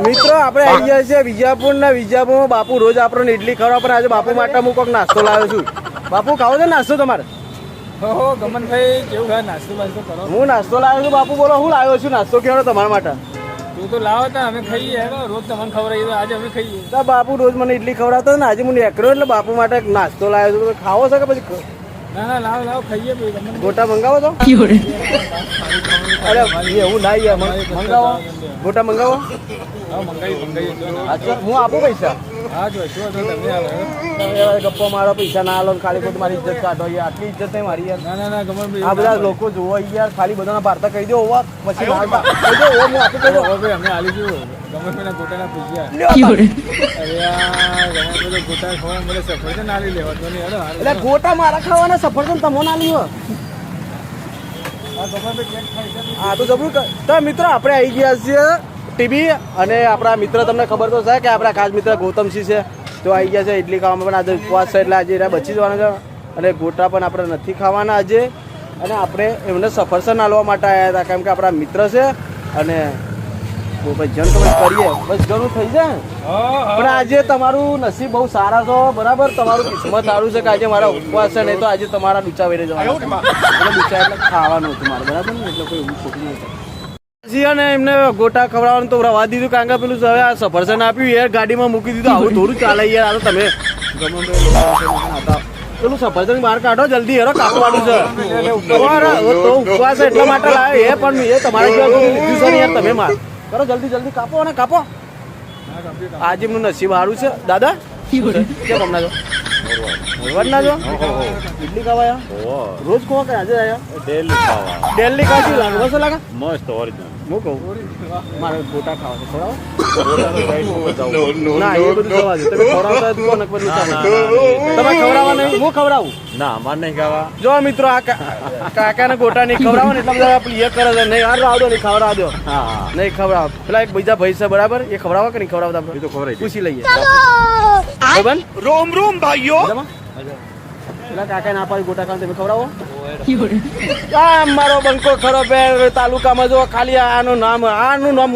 મિત્રો આપણે આવી ગયા છે વિજાપુર ને વિજાપુરમાં બાપુ રોજ આપણને ઇડલી ખવડાવે પણ આજે બાપુ માટે હું કોઈક નાસ્તો લાવ્યો છું. બાપુ ખાવો છે નાસ્તો તમારે? હો ગમનભાઈ કેવું ખાય નાસ્તો બાસ્તો કરો? હું નાસ્તો લાવ્યો છું બાપુ. બોલો હું લાવ્યો છું નાસ્તો કેવો તમારા માટે? તું તો લાવો તા અમે ખાઈએ રોજ તમને ખવડાવી આજે અમે ખાઈએ. તો બાપુ રોજ મને ઇડલી ખવડાવતો ને આજે હું એકરો એટલે બાપુ માટે નાસ્તો લાવ્યો છું. ખાવો છે કે પછી? ના લાવો ખાઈએ ભાઈ ગમન. ગોટા મંગાવો તો? અરે એવું ના યાર મંગાવો ગોટા મંગાવો. હા મંગાવી અચ્છા હું આપું પૈસા? હા જો શું તો તમે આવો ગપ્પો મારો પૈસા ના આલો ખાલી ખોટું મારી ઇજ્જત કાઢો યાર. આટલી ઇજ્જત નહીં મારી યાર. ના ગમનભાઈ આ બધા લોકો જોવો યાર ખાલી બધાના ભારતા કહી દો ઓવા પછી હું આપી કહી દો. ભાઈ અમે આલી ગયું ગમનભાઈના ગોટાના પૂછ્યા. અરે યાર ગમનભાઈ ગોટા ખવા મને સફરજન આલી લેવા તો નહીં એટલે ગોટા મારા ખાવાના સફરજન તમો ના લીધો. હા તો જબરું તો મિત્રો આપણે આવી ગયા છીએ ટીવી અને આપણા મિત્ર તમને ખબર તો છે કે આપણા ખાસ મિત્ર ગૌતમસિંહ છે તો આવી ગયા છે ઇડલી ખાવામાં. પણ આજે ઉપવાસ છે એટલે આજે બચી જવાનું છે અને ગોટા પણ આપણે નથી ખાવાના આજે. અને આપણે એમને સફરજન આલવા માટે આવ્યા હતા કેમ કે આપણા મિત્ર છે અને જન તો કરીએ બસ ઘણું થઈ જાય. પણ આજે તમારું નસીબ બહુ સારા છો બરાબર. તમારું કિસ્મત સારું છે કે આજે મારા ઉપવાસ છે નહીં તો આજે તમારા ડૂચા વેરે જવાનું ડૂચા એટલે ખાવાનું હતું મારે બરાબર ને એટલે કોઈ એવું ખોટું નહીં. અને એમને ગોટા ખવડાવવાનું તો રવા દીધું કારણ કે પેલું હવે આ સફરજન આપ્યું યાર ગાડીમાં મૂકી દીધું. આવું થોડું ચાલે યાર. આ તો તમે પેલું સફરજન બહાર કાઢો જલ્દી હેરો કાપવાનું છે તો ઉપવાસ એટલા માટે લાવે એ પણ એ તમારા જેવા લીધું છે ને યાર. તમે માર કરો જલ્દી કાપો અને કાપો. આજે એમનું નસીબ સારું છે. દાદા કેમ હમણાં છો? મોરવાડ ના છો? ઇડલી ખાવા રોજ ખોવા કે આજે આયા? ડેલી કાચી લાગે બસ લાગે મસ્ત ઓરિજિનલ. હું કહું મારે ગોટા ખાવા છે થોડા ના એ બધું જવા દે. તમે ખવડાવતા જ કોને બધું તમે ખવડાવવા નહીં હું ખવડાવું ના અમારે નહીં ખાવા. જો મિત્રો આ કાકાને ગોટા નહીં ખવડાવો ને એટલા બધા આપણે એ કરે છે નહીં હાર રાવ દો નહીં ખવડાવ દો હા નહીં ખવડાવ. પેલા એક બીજા ભાઈ છે બરાબર એ ખવડાવો કે નહીં ખવડાવતા એ તો ખબર પૂછી લઈએ. રોમ રોમ ભાઈઓ પેલા કાકા ના પાડી ગોટા ખાવા તમે ખવડાવો. મારો બંકો ખરો બે તાલુકામાં જો ખાલી આનું નામ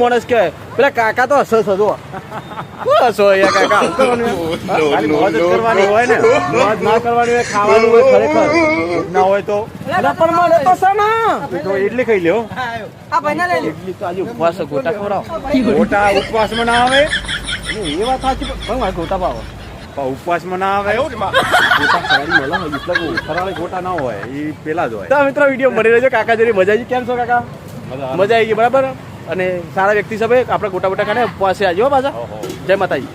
માણસ કહેવાય. પેલા કાકા તો હસો છો જો હસો કાકા ખાલી મોજ જ કરવાની હોય ને મોજ ના કરવાની હોય ખાવાનું હોય ખરેખર ના હોય તો પણ મને તો છે ને તો ઇડલી ખાઈ લ્યો. ઇડલી તો આજે ઉપવાસ ગોટા ખવડાવો. ગોટા ઉપવાસમાં ના આવે. એ વાત સાચી પણ મારે ગોટા ભાવે ઉપવાસમાં ના આવે. ગોટા ખરાડી મળે હોય એટલે ફરાળી ગોટા ના હોય એ પેલા જ હોય. તો મિત્રો વિડીયો મળી રહ્યો છે કાકા જોડે મજા આવી. કેમ છો કાકા? મજા આવી ગઈ બરાબર. અને સારા વ્યક્તિ સભે આપણે ગોટા ખાને ઉપવાસે આવજો પાછા. જય માતાજી.